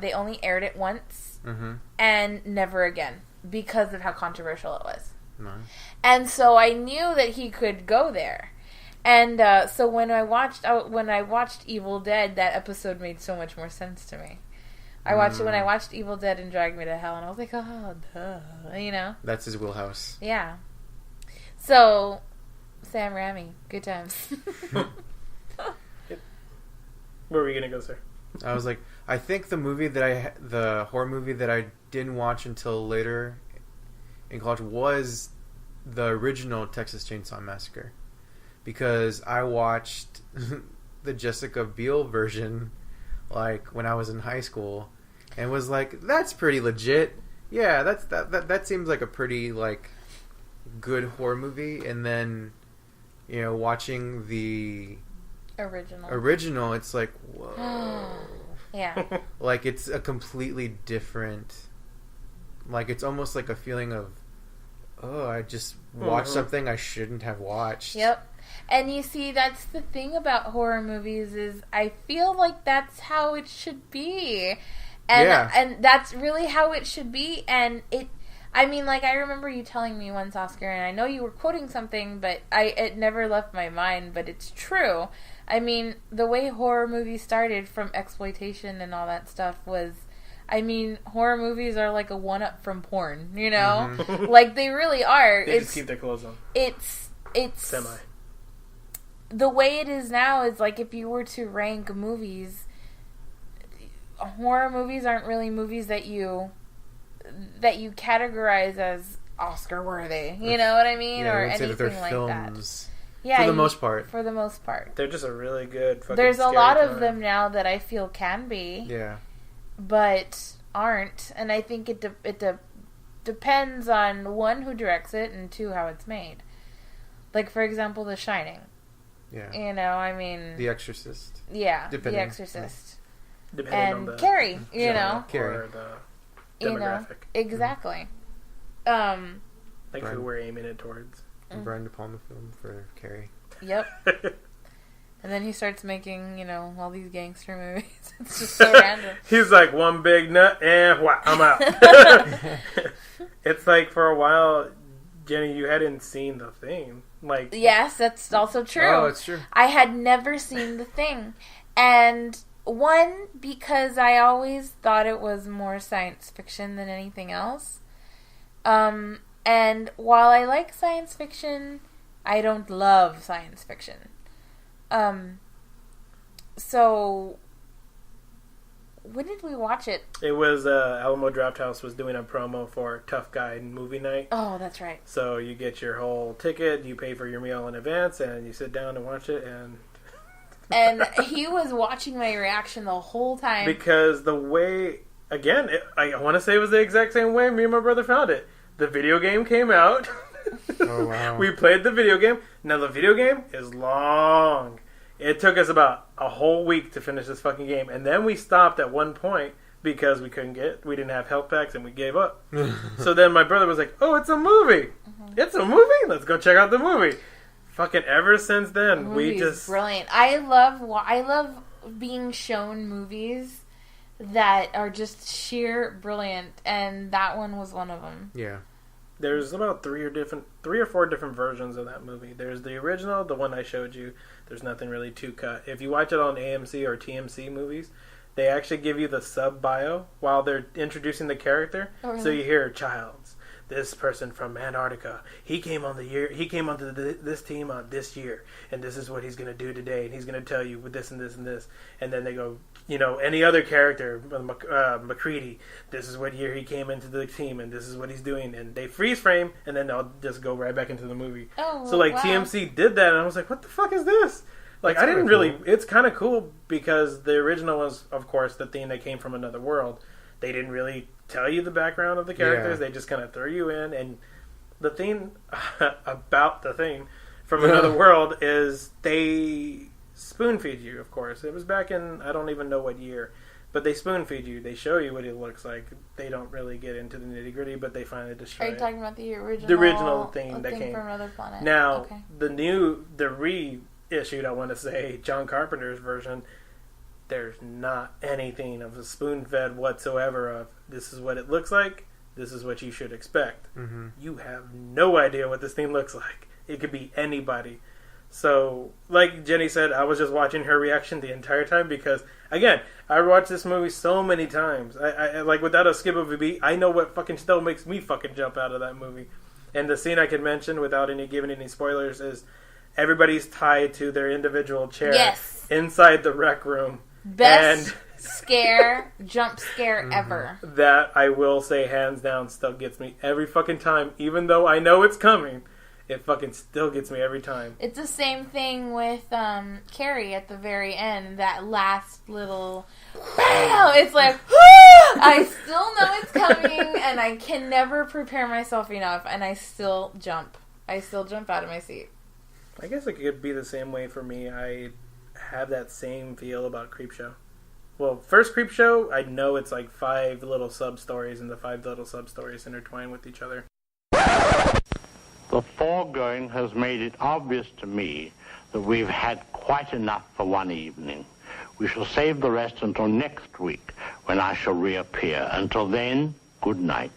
[SPEAKER 2] They only aired it once.
[SPEAKER 3] Mm-hmm.
[SPEAKER 2] And never again. Because of how controversial it was.
[SPEAKER 3] Nice.
[SPEAKER 2] And so I knew that he could go there. And so when I watched Evil Dead, that episode made so much more sense to me. I watched it when I watched Evil Dead and Drag Me to Hell, and I was like, oh, duh, you know?
[SPEAKER 3] That's his wheelhouse.
[SPEAKER 2] Yeah. So, Sam Raimi, good times.
[SPEAKER 4] Where were you going to go, sir?
[SPEAKER 3] I was like, I think the horror movie that I didn't watch until later in college was the original Texas Chainsaw Massacre. Because I watched the Jessica Biel version, like, when I was in high school, and was like, that's pretty legit. Yeah, that seems like a pretty, like, good horror movie. And then, you know, watching the original, it's like, whoa.
[SPEAKER 2] Yeah.
[SPEAKER 3] Like, it's a completely different, like, it's almost like a feeling of, oh, I just watched something I shouldn't have watched.
[SPEAKER 2] Yep. And you see, that's the thing about horror movies is I feel like that's how it should be. And that's really how it should be. And I mean, like, I remember you telling me once, Oscar, and I know you were quoting something, but it never left my mind, but it's true. I mean, the way horror movies started from exploitation and all that stuff was, I mean, horror movies are like a one-up from porn, you know? Mm-hmm. Like, they really are.
[SPEAKER 4] They just keep their clothes on.
[SPEAKER 2] It's...
[SPEAKER 4] Semi.
[SPEAKER 2] The way it is now is like if you were to rank movies, horror movies aren't really movies that you categorize as Oscar worthy. You know what I mean?
[SPEAKER 3] Yeah,
[SPEAKER 2] or
[SPEAKER 3] anything
[SPEAKER 2] anything
[SPEAKER 3] like
[SPEAKER 2] films.
[SPEAKER 3] That.
[SPEAKER 2] Yeah,
[SPEAKER 3] for the most part.
[SPEAKER 2] For the most part.
[SPEAKER 4] They're just a really good fucking
[SPEAKER 2] There's a
[SPEAKER 4] scary
[SPEAKER 2] lot of
[SPEAKER 4] time.
[SPEAKER 2] them now that I feel can be.
[SPEAKER 3] Yeah.
[SPEAKER 2] But aren't. And I think it depends on, one, who directs it, and two, how it's made. Like, for example, The Shining.
[SPEAKER 3] Yeah.
[SPEAKER 2] You know, I mean...
[SPEAKER 3] The Exorcist.
[SPEAKER 2] Yeah,
[SPEAKER 3] Depending.
[SPEAKER 2] The Exorcist.
[SPEAKER 4] Depending on
[SPEAKER 2] And
[SPEAKER 4] the
[SPEAKER 2] Carrie, you know.
[SPEAKER 3] Carrie.
[SPEAKER 4] Or the
[SPEAKER 2] You know,
[SPEAKER 4] demographic.
[SPEAKER 2] exactly.
[SPEAKER 4] Like
[SPEAKER 3] Brian.
[SPEAKER 4] who we're aiming it towards.
[SPEAKER 3] And Brian De Palma film for Carrie.
[SPEAKER 2] Yep. And then he starts making, you know, all these gangster movies. It's just so random.
[SPEAKER 4] He's like, one big nut, and I'm out. It's like, for a while, Jenny, you hadn't seen The Thing. Like,
[SPEAKER 2] Yes, that's also true.
[SPEAKER 3] Oh, it's true.
[SPEAKER 2] I had never seen The Thing. And one, because I always thought it was more science fiction than anything else. And while I like science fiction, I don't love science fiction. So when did we watch it?
[SPEAKER 4] it was Alamo Drafthouse was doing a promo for Tough Guy movie night.
[SPEAKER 2] Oh, that's right.
[SPEAKER 4] So you get your whole ticket, you pay for your meal in advance, and you sit down and watch it. And
[SPEAKER 2] he was watching my reaction the whole time.
[SPEAKER 4] because the way, again, I want to say it was the exact same way me and my brother found it. The video game came out.
[SPEAKER 3] Oh, wow.
[SPEAKER 4] We played the video game. Now the video game is long. It took us about a whole week to finish this fucking game, and then we stopped at one point because we didn't have health packs, and we gave up. So then my brother was like, "Oh, it's a movie! It's a movie. Let's go check out the movie." Fucking ever since then, we
[SPEAKER 2] Movie's
[SPEAKER 4] just
[SPEAKER 2] brilliant. I love being shown movies that are just sheer brilliant, and that one was one of them.
[SPEAKER 3] Yeah.
[SPEAKER 4] there's about three or four different versions of that movie. There's the original, the one I showed you. There's nothing really to cut. If you watch it on AMC or TMC movies, they actually give you the sub bio while they're introducing the character.
[SPEAKER 2] Oh, really?
[SPEAKER 4] So you hear Childs, this person from Antarctica. He came onto this team on this year, and this is what he's going to do today, and he's going to tell you with this and this and this. And then they go, any other character, McCready, this is what year he came into the team, and this is what he's doing. And they freeze frame, and then they'll just go right back into the movie.
[SPEAKER 2] Oh,
[SPEAKER 4] so, wow. TMC did that, and I was like, what the fuck is this? Like, I didn't really... Cool. It's kind of cool, because the original was, of course, the thing that came from another world. They didn't really tell you the background of the characters. Yeah. They just kind of throw you in. And the thing about the thing from another world is they spoon feed you, of course. It was back in, I don't even know what year. But they spoon feed you. They show you what it looks like. They don't really get into the nitty gritty, but they finally destroy it.
[SPEAKER 2] Are you talking about the original?
[SPEAKER 4] The original thing that came
[SPEAKER 2] from another planet.
[SPEAKER 4] Now,
[SPEAKER 2] okay.
[SPEAKER 4] the reissued, I want to say, John Carpenter's version, there's not anything of a spoon-fed whatsoever of this is what it looks like, this is what you should expect.
[SPEAKER 3] Mm-hmm.
[SPEAKER 4] You have no idea what this thing looks like. It could be anybody. So, like Jenny said, I was just watching her reaction the entire time because, again, I watched this movie so many times. I like, without a skip of a beat, I know what fucking still makes me fucking jump out of that movie. And the scene I can mention without giving any spoilers is everybody's tied to their individual chair inside the rec room.
[SPEAKER 2] Best jump scare ever.
[SPEAKER 4] That, I will say, hands down, still gets me every fucking time. Even though I know it's coming, it fucking still gets me every time.
[SPEAKER 2] It's the same thing with Carrie at the very end. That last little BAM! It's like, I still know it's coming, and I can never prepare myself enough, and I still jump. I still jump out of my seat.
[SPEAKER 4] I guess it could be the same way for me. I have that same feel about Creepshow. Well, first Creepshow, I know it's like 5 little sub-stories, and the 5 little sub-stories intertwine with each other.
[SPEAKER 6] The foregoing has made it obvious to me that we've had quite enough for one evening. We shall save the rest until next week, when I shall reappear. Until then, good night.